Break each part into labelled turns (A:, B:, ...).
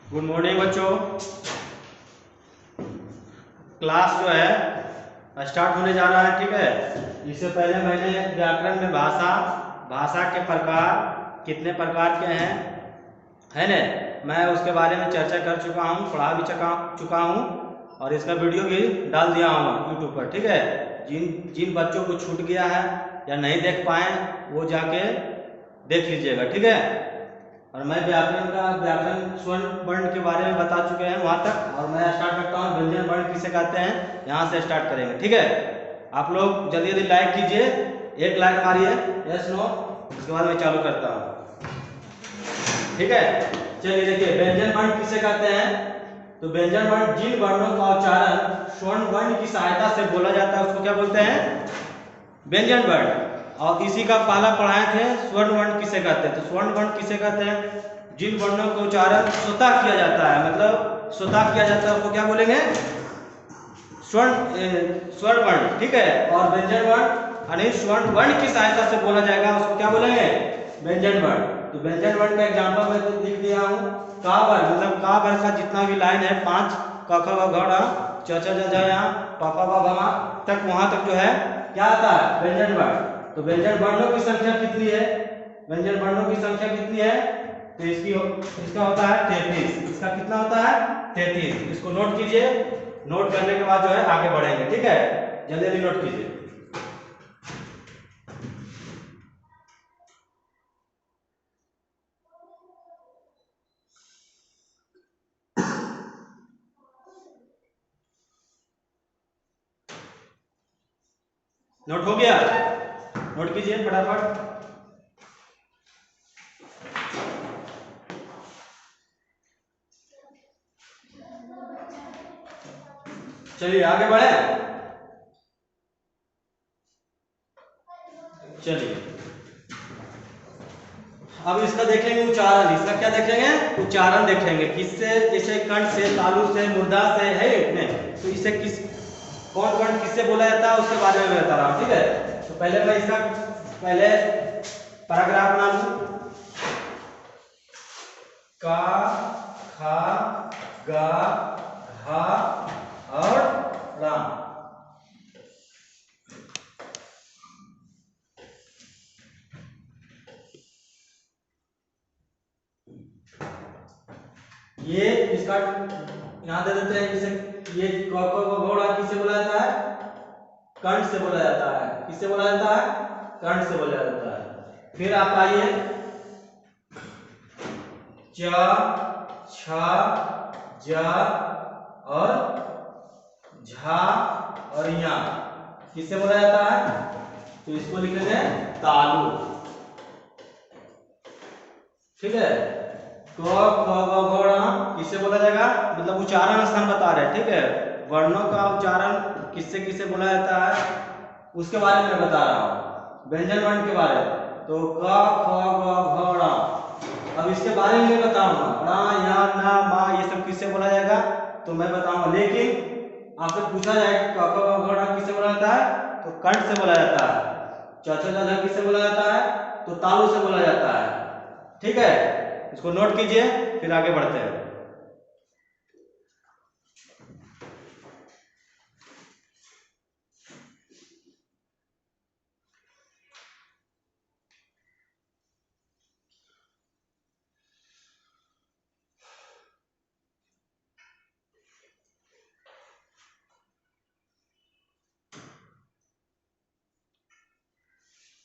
A: Good morning बच्चों। Class जो है स्टार्ट होने जा रहा है, ठीक है। इससे पहले मैंने व्याकरण में भाषा के प्रकार कितने प्रकार के हैं, है ना, मैं उसके बारे में चर्चा कर चुका हूँ, पढ़ा भी चुका हूँ और इसका वीडियो भी डाल दिया हूँ यूट्यूब पर, ठीक है। जिन जिन बच्चों को छूट गया है या नहीं देख पाए वो जाके देख लीजिएगा, ठीक है। और मैं व्याकरण स्वर्ण वर्ण के बारे में बता चुके हैं वहाँ तक, और मैं स्टार्ट करता हूँ व्यंजन वर्ण किसे कहते हैं, यहाँ से स्टार्ट करेंगे, ठीक है। आप लोग जल्दी जल्दी लाइक कीजिए, एक लाइक मारिए, यस नो, उसके बाद मैं चालू करता हूँ, ठीक है। चलिए देखिए, व्यंजन वर्ण किसे कहते हैं। तो व्यंजन वर्ण जिन वर्णों का उच्चारण स्वर्ण वर्ण की सहायता से बोला जाता है उसको क्या बोलते हैं, व्यंजन वर्ण। और इसी का पहला पढ़ाए थे स्वर्ण वर्ण किसे कहते हैं। तो स्वर्ण वर्ण किसे कहते हैं, जिन वर्णों का उच्चारण स्वतः किया जाता है, मतलब स्वतः किया जाता है उसको क्या बोलेंगे, स्वर्ण वर्ण, ठीक है। और व्यंजन वर्ण यानी स्वर्ण वर्ण की सहायता से बोला जाएगा उसको क्या बोलेंगे, व्यंजन वर्ण। तो व्यंजन वर्ण का एग्जांपल मैं लिख दिया हूँ, का वर्ण, मतलब का वर्ण का जितना भी लाइन है 5 क ख ग घ च छ ज झ ञ प फ ब भ म तक, वहां तक जो है क्या आता है, व्यंजन वर्ण। तो व्यंजन वर्णों की संख्या कितनी है, व्यंजन वर्णों की संख्या कितनी है, तो इसका होता है 33। इसका कितना होता है, 33। इसको नोट कीजिए, नोट करने के बाद जो है आगे बढ़ेंगे, ठीक है। जल्दी जल्दी नोट कीजिए। नोट हो गया, नोट कीजिए फटाफट। चलिए आगे बढ़े, चलिए अब इसका देखेंगे उच्चारण। इसका क्या देखेंगे, उच्चारण देखेंगे, किससे, जैसे कंठ से, तालु से, मुर्दा से, है नहीं, तो इसे किस कौन कौन किससे बोला जाता है उसके बारे में बता रहा हूँ, ठीक है। तो पहले मैं इसका पहले पैराग्राफ बना लूं, का, खा, गा, घा और राम। ये इसका यहां दे देते हैं, जैसे ये क ख घोड़ा किससे बोला जाता है, कंठ से बोला जाता है। किससे बोला जाता है, कंठ से बोला जाता है। फिर आप आइए, च, छ, ज और झा और या किससे बोला जाता है, तो इसको लिख लेते हैं तालु, ठीक है। क ख ग घ किससे बोला जाएगा, मतलब उच्चारण स्थान बता रहे हैं, ठीक है। वर्णों का उच्चारण किससे किससे बोला जाता है उसके बारे में बता रहा हूँ, व्यंजन वर्ण के बारे में। तो क ख ग घ अब इसके बारे में बताऊंगा, रा या ना मा ये सब किससे बोला जाएगा तो मैं बताऊंगा, लेकिन आपसे पूछा जाए क ख ग घ किससे बोला जाता है, तो कंठ से बोला जाता है। च छ ज झ किससे बोला जाता है, तो तालु से बोला जाता है, ठीक है। इसको नोट कीजिए, फिर आगे बढ़ते हैं।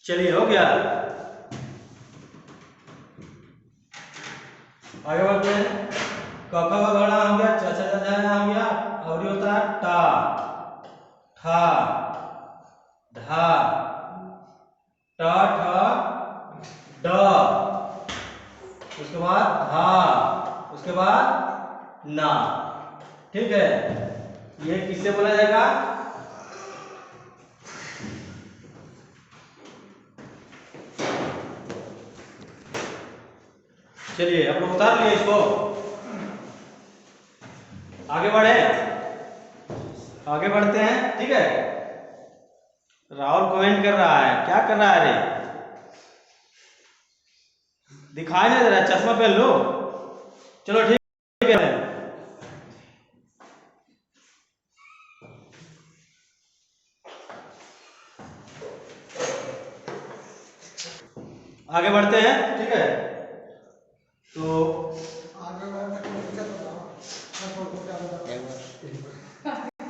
A: चलिए हो गया, आगे बढ़ते हैं। क ख ग घ हो गया, च छ ज झ हो गया, और ये होता है टा, ठा, धा, ट ठ ड, उसके बाद धा, उसके बाद ना, ठीक है। ये किससे बोला जाएगा, चलिए आप लोग उतार लिए इसको, आगे बढ़े, आगे बढ़ते हैं, ठीक है। राहुल कमेंट कर रहा है, क्या कर रहा है रे, दिखाई नहीं दे रहा, चश्मा पहन लो, चलो ठीक है। आगे बढ़ते हैं, ठीक है। तो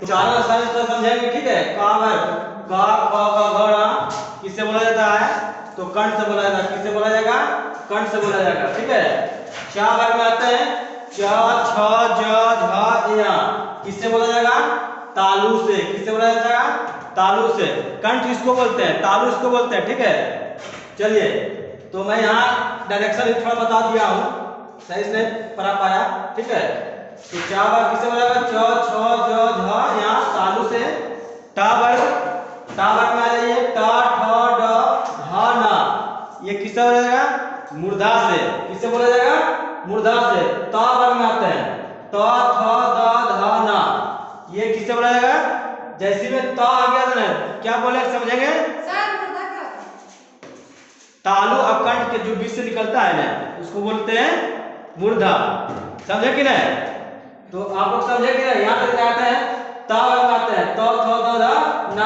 A: उच्चारण स्थान इसका समझेंगे, ठीक है। का वर्ग का ख ग घ ङ किससे बोला जाता है? तो कंठ से बोला जाता है। किससे बोला जाएगा? कंठ से बोला जाएगा, ठीक है। चा वर्ग में आते हैं च छ ज झ ञ किससे बोला जाएगा? तालु से। किससे बोला जाएगा? तालु से। कंठ इसको बोलते हैं, तालु इसको बोलते हैं, ठीक है। चलिए, तो मैं यहाँ डायरेक्शन भी थोड़ा बता दिया हूँ, सही से पढ़ा पाया, ठीक है। तो चा वर्ग किससे बोला जाएगा? च छ ज झ यहाँ तालु से। टा वर्ग में आ जाइए ट ठ ड ढ न ये किससे बोला जाएगा? मूर्धा से। किससे बोला जाएगा? मूर्धा से। ता वर्ग में आते हैं त थ द ध न ये किससे बोला जाएगा? जैसे में ता आ गया ना, क्या बोले समझेंगे? तालु अकंठ के जो बीच से निकलता है ना, उसको बोलते हैं मूर्धा। समझे कि नहीं? तो आप लोग समझे कि नहीं? यहाँ पे क्या आते हैं? ता वर्ग में आते हैं त थ द ध न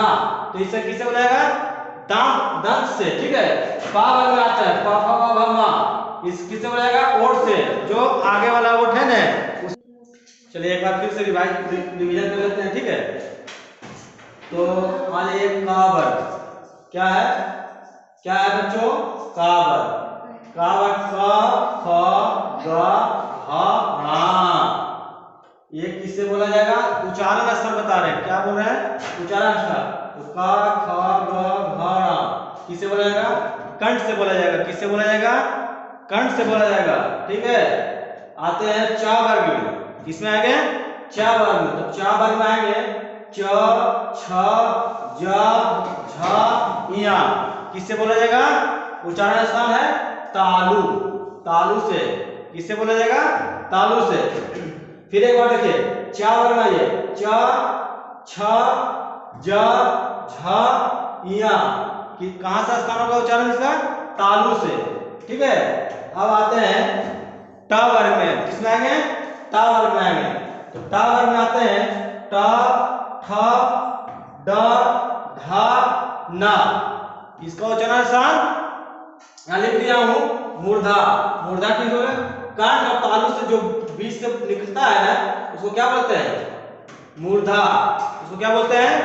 A: तो इससे किससे बोला जाएगा? दांत, दंत से, ठीक है। पा वर्ग में आता है प फ ब भ म इस किससे बोला जाएगा? ओठ से, जो आगे वाला ओठ है ना उस... चलिए एक बार फिर से रिवीजन कर लेते हैं, ठीक है। तो मान लीजिए का वर्ग क्या है? क्या है बच्चों? का वर्ग। का वर्ग क ख ग घ ङ ये किससे बोला जाएगा? उच्चारण स्तर बता रहे हैं, क्या बोल रहे हैं? उच्चारण स्तर। तो क ख ग घ ङ किससे बोला जाएगा? कंठ से बोला जाएगा। किससे बोला जाएगा? कंठ से बोला जाएगा, ठीक है। आते हैं चा वर्ग में। किसमें आएंगे? चा वर्ग में। तो चा वर्ग में आएंगे च छ ज झ ञ किससे बोला जाएगा? उच्चारण स्थान है तालु, तालु से। किससे बोला जाएगा? तालु से। फिर एक बार देखिए, चा वर्ग में आइए च छ ज झ ञ कि कहां से स्थान होगा उच्चारण इसका? तालु से, ठीक है। अब आते हैं ट वर्ग में। किसमें आएंगे? ट वर्ग में आएंगे। तो ट वर्ग में आते हैं ट ठ ड ढ न इसका उच्चारण स्थान यहाँ लिख दिया हूं मूर्धा। मूर्धा की जो है कंठ और तालु से जो बीच से निकलता है ना, उसको क्या बोलते हैं? मूर्धा। उसको क्या बोलते हैं?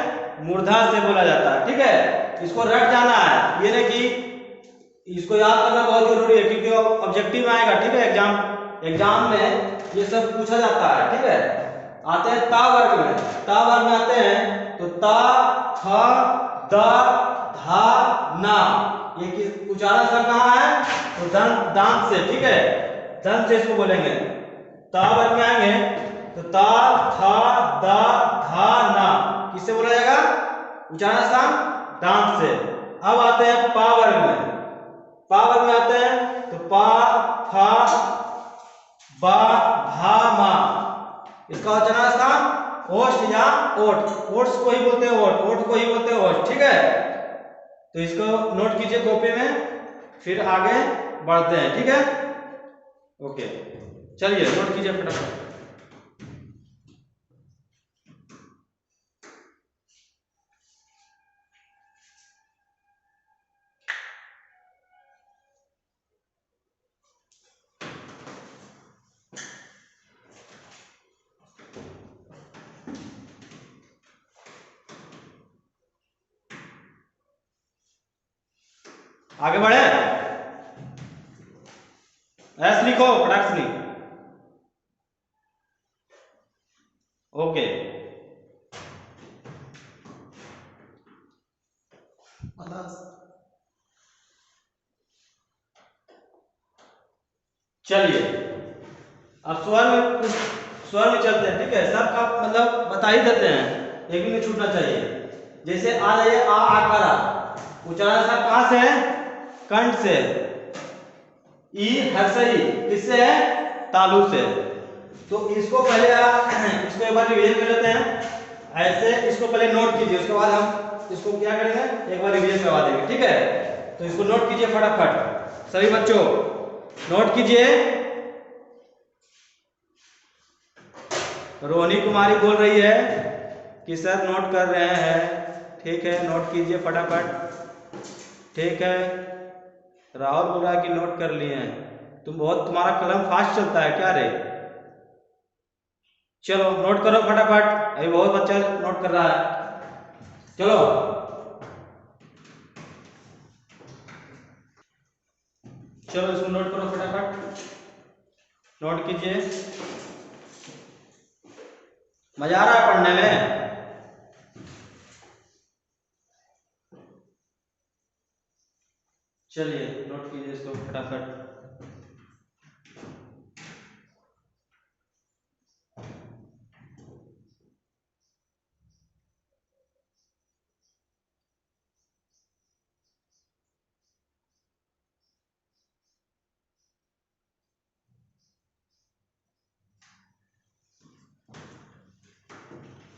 A: मूर्धा से बोला जाता है, ठीक है। इसको रट जाना है, ये नहीं कि इसको याद करना बहुत जरूरी है, क्योंकि ऑब्जेक्टिव में आएगा, ठीक है। एग्जाम में ये सब पूछा जाता है, ठीक है। आते हैं ता वर्ग में। ता वर्ग में आते हैं तो ता थ द धा न ये किस उच्चारण स्थान कहाँ है? तो दांत से, ठीक है। दंत से इसको बोलेंगे। ता वर्ग में आएंगे तो ता था दा धा ना किससे बोला जाएगा? उच्चारण स्थान दांत से। अब आते हैं पा वर्ग में। पा वर्ग में आते हैं तो पा फा बा भा मा इसका उच्चारण स्थान ओष्ठ या ओठ। ओठ को ही बोलते हैं ओठ, ओठ को ही बोलते हैं ओठ, ठीक है। तो इसको नोट कीजिए कॉपी में, फिर आगे बढ़ते हैं, ठीक है। ओके, चलिए नोट कीजिए फटाफट। आगे बढ़े, एस लिखो फटाक से। ओके, चलिए अब स्वर में चलते हैं, ठीक है। सबका मतलब बता ही देते हैं, एक भी नहीं छूटना चाहिए। जैसे आ जाइए आ आकारा, उच्चारण साहब कहां से है? कंठ से। ई हर्षई किससे है? तालु से। तो इसको पहले इसको एक बार रिवीजन कर लेते हैं। ऐसे इसको पहले नोट कीजिए, उसके बाद हम इसको क्या करेंगे, एक बार रिवीजन करवा देंगे, ठीक है। तो इसको नोट कीजिए फटाफट सभी बच्चों, नोट कीजिए। रोहिणी कुमारी बोल रही है कि सर नोट कर रहे हैं, ठीक है। नोट कीजिए फटाफट, ठीक है। राहुल बोल रहा है कि नोट कर लिए हैं। तुम्हारा कलम फास्ट चलता है क्या रे? चलो नोट करो फटाफट, अभी बहुत बच्चा नोट कर रहा है। चलो चलो इसको नोट करो फटाफट, नोट कीजिए। मजा आ रहा है पढ़ने में? चलिए नोट कीजिए इसको फटाफट।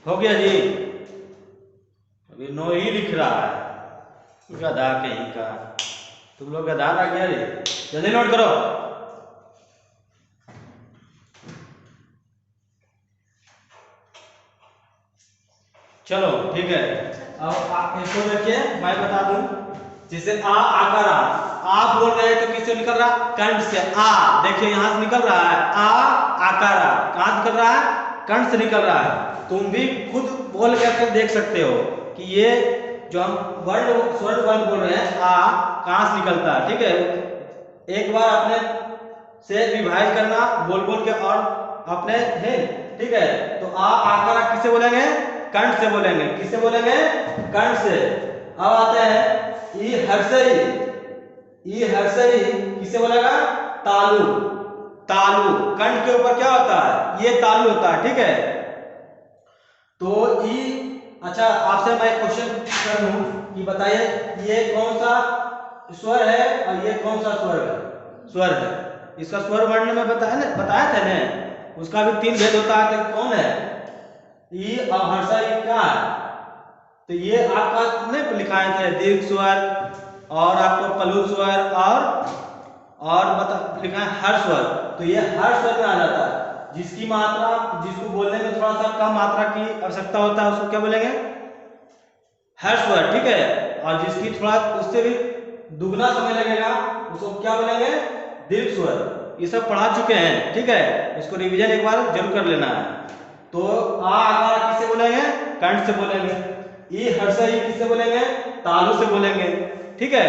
A: हो गया जी? अभी नो ही लिख रहा है, गधा कहीं का। तुम लोग गधा आ गया रे, जल्दी नोट करो। चलो ठीक है, अब आप इसको देखिए, मैं बता दूं। जैसे आकार आप बोल रहे हैं तो किससे निकल रहा? कंठ से। देखिए यहां से निकल रहा है आकार, कहां निकल रहा है? कंठ से निकल रहा है। तुम भी खुद बोल करके देख सकते हो कि ये जो हम स्वर्ण वर्ण बोल रहे हैं कहां से निकलता है। ठीक है, एक बार अपने से विभाजित करना बोल बोल के और अपने है। ठीक है, तो आकार किसे बोलेंगे? कंठ से बोलेंगे। किससे बोलेंगे? कंठ से। अब आते हैं ई हर्षई। ई हर्षई किसे बोलेगा? तालु। तालु कंठ के ऊपर क्या होता है? ये तालु होता है। ठीक है, तो ई अच्छा आपसे मैं क्वेश्चन कर लूं कि बताइए ये कौन सा स्वर है और ये कौन सा स्वर है? स्वर है। इसका स्वर वर्ण में बताया था ना, उसका भी 3 भेद होता है। तो कौन है? ई और हर्षा ई क्या है? तो ये आपका नहीं लिखाए थे दीर्घ स्वर और आपको पलु स्वर और लिखा है हर स्वर। तो ये हर स्वर में आ जाता है। जिसकी मात्रा, जिसको बोलने में थोड़ा सा कम मात्रा की आवश्यकता होता है उसको क्या बोलेंगे? हर स्वर। ठीक है, और जिसकी थोड़ा उससे भी दुगना समय लगेगा उसको क्या बोलेंगे? दीर्घ स्वर। ये सब पढ़ा चुके हैं। ठीक है, इसको रिवीजन एक बार जरूर कर लेना है। तो आकार किसे बोलेंगे? कंठ से बोलेंगे। ई हर्षई किसे बोलेंगे? तालु से बोलेंगे। ठीक है,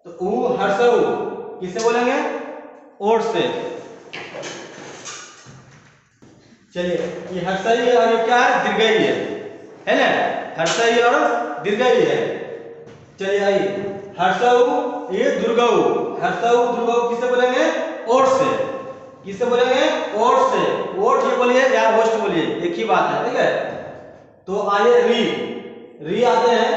A: तो ऊ हर्षऊ किसे बोलेंगे? ओठ से। चलिए, ये हर्षई और ये क्या है? दीर्घई है ना? हर्षई और दीर्घई है। चलिए आइए, हर्षऊ ये दुर्गऊ। हर्षऊ दुर्गऊ किसे बोलेंगे? ओठ से। किसे बोलेंगे? ओठ से। ओठ ये बोलिए या ओष्ठ बोलिए, एक ही बात है। ठीक है, तो आइए री आते हैं।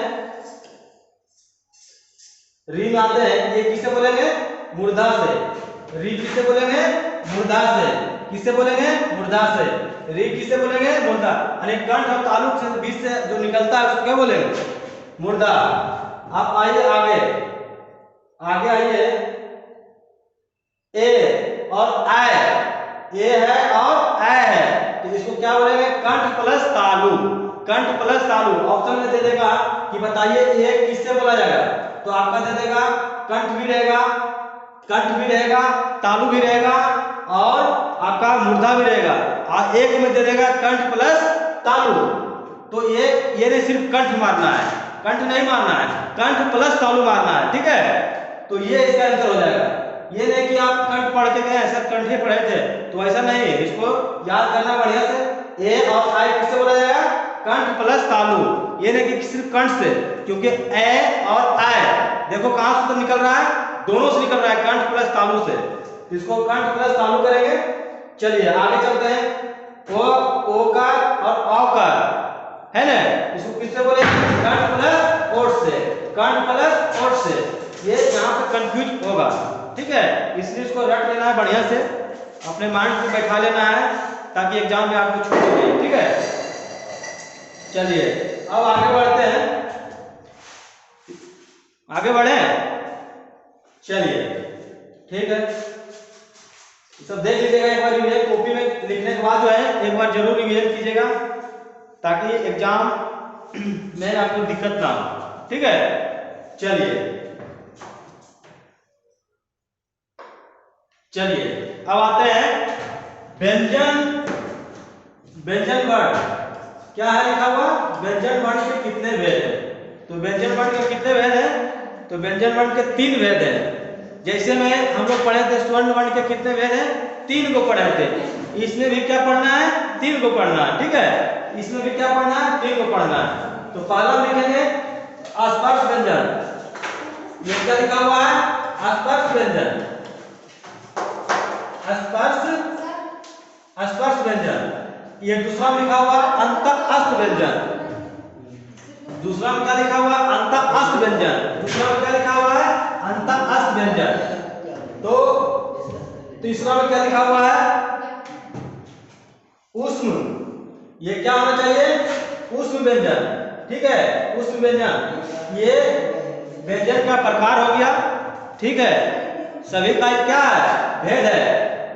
A: री में आते हैं, ये किसे बोलेंगे? मूर्धा से। री किसे बोलेंगे? मूर्धा से। किसे बोलेंगे? मूर्धा से। री किसे बोलेंगे? मूर्धा। यानी कंठ और तालु से बीच से जो निकलता है उसको क्या बोलेंगे? मूर्धा। आप आइए आगे, आगे आइए। ए और ऐ, ए है और ऐ है, तो इसको क्या बोलेंगे? कंठ प्लस तालु। कंठ प्लस तालु ऑप्शन में दे देगा कि बताइए ए किससे बोला जाएगा? तो आपका दे देगा कंठ भी रहेगा, कंठ भी रहेगा, तालु भी रहेगा और आपका मूर्धा भी रहेगा। और एक में दे देगा कंठ प्लस तालु। तो ये नहीं सिर्फ कंठ मारना है, कंठ नहीं मारना है, कंठ प्लस तालु मारना है। ठीक है, तो ये इसका आंसर हो जाएगा। ये नहीं कि आप कंठ पढ़ के गए, सर कंठ ही पढ़े थे, तो ऐसा नहीं है। इसको याद करना बढ़िया से। ए और आई किससे बोला जाएगा? कंठ प्लस तालु। ये नहीं कि सिर्फ कंठ से, क्योंकि ए और आई देखो कहां से निकल रहा है? दोनों से निकल रहा है, कंठ प्लस तालु से। इसको कंठ प्लस तालु करेंगे। चलिए आगे चलते हैं। ओकार और औकार है ना, इसको किससे बोलेंगे? कंठ प्लस ओठ से। कंठ प्लस ओठ से, ये यहाँ पे कंफ्यूज होगा। ठीक है, इसलिए इसको रट लेना है बढ़िया से, अपने माइंड में बैठा लेना है ताकि एग्जाम में आपको छूट नहीं। ठीक है, चलिए अब आगे बढ़ते हैं। आगे बढ़े, चलिए ठीक है, सब देख लीजिएगा एक बार रिवीजन कॉपी में लिखने के बाद जो है एक बार जरूर रिवीजन कीजिएगा ताकि एग्जाम में आपको दिक्कत ना हो। ठीक है, चलिए चलिए अब आते हैं व्यंजन वर्ण। क्या है लिखा हुआ? व्यंजन वर्ण के कितने भेद हैं? तो व्यंजन वर्ण के कितने भेद हैं? तो व्यंजन वर्ण के 3 भेद हैं। जैसे में हम लोग पढ़े थे स्वर्ण वर्ण के कितने भेद हैं? 3 को पढ़े थे। इसमें भी क्या पढ़ना है? 3 को पढ़ना है। ठीक है, इसमें भी क्या पढ़ना है? 3 को पढ़ना है। तो पहला लिखेंगे स्पर्श व्यंजन। ये क्या लिखा हुआ है? स्पर्श व्यंजन। स्पर्श व्यंजन। ये दूसरा में लिखा हुआ अंतःस्थ व्यंजन। दूसरा में क्या लिखा हुआ? अंतःस्थ व्यंजन। दूसरा में क्या लिखा हुआ है? अंतःस्थ व्यंजन। तो तीसरा में क्या लिखा हुआ है? ऊष्म। ये क्या होना चाहिए? ऊष्म व्यंजन। ठीक है, ऊष्म व्यंजन ये व्यंजन का प्रकार हो गया। ठीक है, सभी का क्या है? भेद है।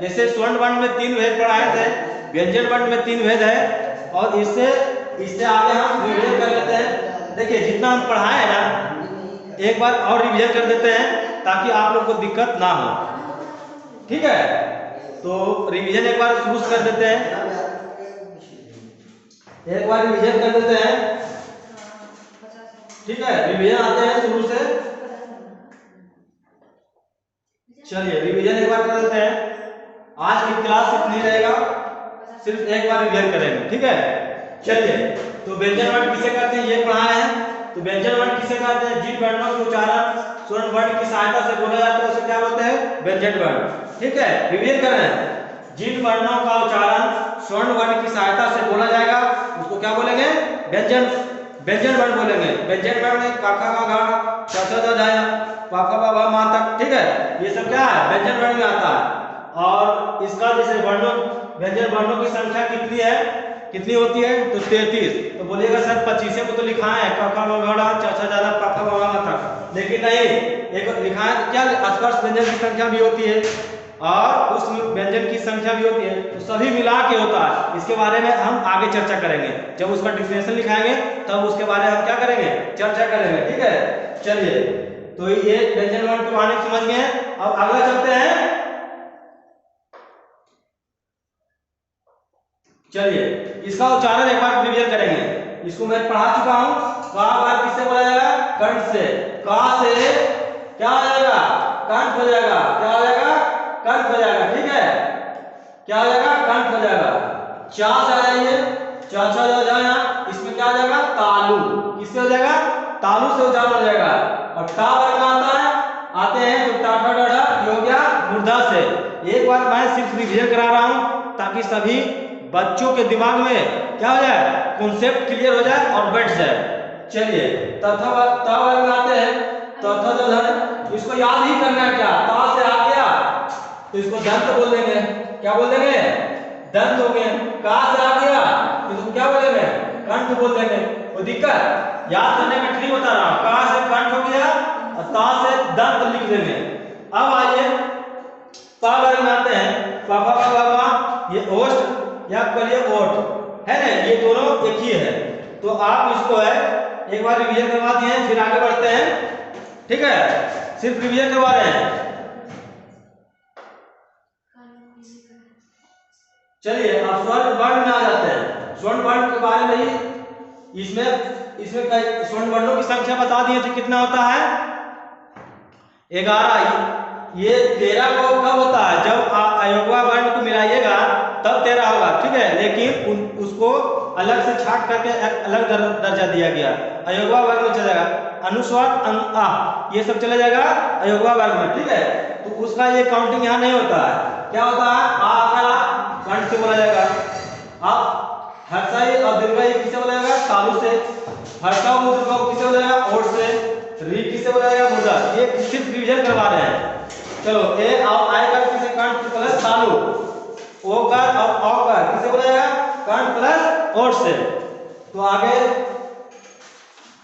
A: जैसे स्वर्ण वर्ण में 3 भेद पढ़ाए थे, व्यंजन वर्ण में 3 भेद है। और इससे आगे हम रिवीजन कर लेते हैं। देखिए जितना हम पढ़ाए ना, एक बार और रिवीजन कर देते हैं ताकि आप लोग को दिक्कत ना हो। ठीक है, तो रिवीजन एक बार शुरू कर देते हैं। एक बार रिवीजन कर देते हैं। ठीक है, रिवीजन आते हैं शुरू से। चलिए रिवीजन एक बार कर देते हैं। आज की क्लास इतनी रहेगा, सिर्फ एक बार रिवीजन करेंगे। ठीक है, चलिए तो व्यंजन वर्ण किसे कहते हैं ये पढ़ाए हैं। तो व्यंजन वर्ण किसे कहते हैं? जिन वर्णों के उच्चारण स्वर्ण वर्ण की सहायता से बोला जाता है उसे क्या बोलते हैं? व्यंजन वर्ण। ठीक है, रिवीजन कर रहे हैं। जिन वर्णों का उच्चारण स्वर्ण वर्ण की सहायता से बोला जाएगा उसको क्या बोलेंगे? व्यंजन वर्ण बोलेंगे। व्यंजन वर्ण में क ख ग घ च छ ज झ प फ ब भ म तक। ठीक है, ये सब क्या है? व्यंजन वर्ण में आता है। और इसका जैसे व्यंजन वर्णों की संख्या कितनी है? कितनी होती है? तो 33। तो बोलिएगा सर 25 को तो लिखा है क ख ग घ च छ ज झ प फ ब भ म तक, लेकिन नहीं, एक लिखा है क्या? स्पर्श व्यंजन की संख्या भी होती है और उस व्यंजन की संख्या भी होती है। तो सभी मिला के होता है। इसके बारे में हम आगे चर्चा करेंगे। जब उसका डिफिनेशन लिखाएंगे तब उसके बारे में हम क्या करेंगे? चर्चा करेंगे। ठीक है, चलिए तो ये व्यंजन वर्ण के बारे में समझ गए। अब अगला चलते हैं। चलिए इसका उच्चारण एक बार रिवीजन करेंगे। इसको मैं पढ़ा चुका हूं। का बार किससे बोला जाएगा? कंठ से। का से क्या हो जाएगा? कंठ हो जाएगा। क्या हो जाएगा? कंठ हो जाएगा। ठीक है, क्या हो जाएगा? कंठ हो जाएगा। चा से आ जाइए, चा छा जा जाए, इसमें क्या हो जाएगा? तालु। किससे हो जाएगा? तालु से उच्चारण हो जाएगा। और टा वर्ग में आता है, आते हैं तो टा ठा डा ये हो गया मूर्धा से। एक बार मैं सिर्फ रिवीजन करा रहा हूं ताकि सभी बच्चों के दिमाग में क्या हो जाए? कॉन्सेप्ट क्लियर हो जाए और बैठ जाए। चलिए तथा ता वर्ग में आते हैं। तथा जो है इसको याद ही करना है। क्या? ता से आ गया तो इसको दंत बोल देंगे। क्या बोल देंगे? दंत हो गए। का से आ गया तो इसको क्या बोलेंगे? कंठ बोल देंगे। वो दिक्कत याद करने का ट्रिक बता रहा हूं। का से कंठ हो गया और ता से दंत लिख देंगे। अब आइए पा वर्ग में आते हैं। पा फा बा बा ये ओष्ठ या कलिए ओठ है ना, ये दोनों एक ही है। तो आप इसको है एक बार रिवीजन करवा दिए, फिर आगे बढ़ते हैं। ठीक है, सिर्फ रिवीजन करवा रहे हैं। चलिए अब स्वर्ण वर्ण में आ जाते हैं। स्वर्ण वर्ण के बारे में ही इसमें स्वर्ण वर्णों की संख्या बता दिए थे कितना होता है? 11। ये 13 को कब होता है? जब अयोगवा वर्ण को मिलाइएगा तब 13 होगा। ठीक है, लेकिन उसको अलग से छाट करके एक अलग दर्जा दिया गया, अयोगवा वर्ग में चलेगा। अनुस्वार आ ये सब चला जाएगा अयोगवा वर्ग में। ठीक है, तो उसका ये काउंटिंग यहाँ नहीं होता है। क्या होता है? आ कंठ से बोला जाएगा। अब हर्षाई और दीर्घाई किसे बोला जाएगा? तालु से। हर्षा और दीर्घा किसे बोला जाएगा? ओठ से। री किसे बोला जाएगा? मूर्धा। ये सिर्फ रिवीजन करवा रहे हैं। चलो ए और आय का किसे? कंठ प्लस तालु। ओ का और औ का किसे बोला जाएगा? कंठ प्लस ओठ से। तो आगे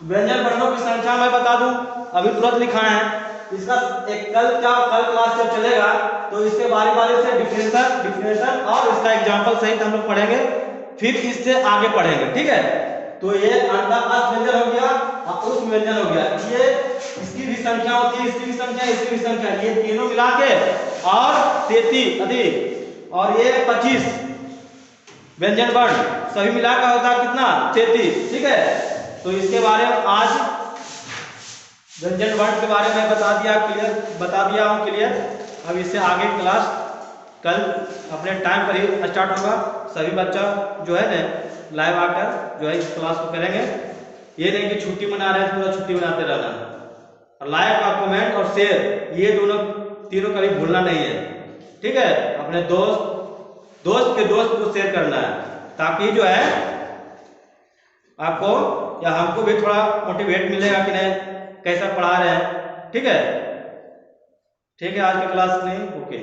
A: व्यंजन वर्णों की संख्या मैं बता दूं, अभी तुरंत लिखा है। इसका एक कल क्लास जब चलेगा तो इसके बारी से डिफिनेशन और इसका एग्जांपल सहित हम लोग पढ़ेंगे, फिर इससे आगे पढ़ेंगे। ठीक है, तो ये अंतःस्थ व्यंजन हो गया और ऊष्म व्यंजन हो गया। ये इसकी भी संख्या होती है, इसकी भी संख्या, इसकी भी संख्या, ये तीनों मिला के और 33 अधिक और ये 25 व्यंजन वर्ण सभी मिलाकर होता है कितना 33। ठीक है, तो इसके बारे में आज व्यंजन वर्ण के बारे में बता दिया हूँ क्लियर। अब इससे आगे क्लास कल अपने टाइम पर ही स्टार्ट होगा। सभी बच्चा जो है ना लाइव आकर जो है इस क्लास को करेंगे। ये नहीं कि छुट्टी मना रहे हैं पूरा छुट्टी मनाते रहना। और लाइक और कमेंट और शेयर ये तीनों कभी भूलना नहीं है। ठीक है, अपने दोस्त के दोस्त को शेयर करना है ताकि जो है आपको या हमको भी थोड़ा मोटिवेट मिलेगा कि नहीं कैसा पढ़ा रहे हैं। ठीक है, आज की क्लास नहीं ओके।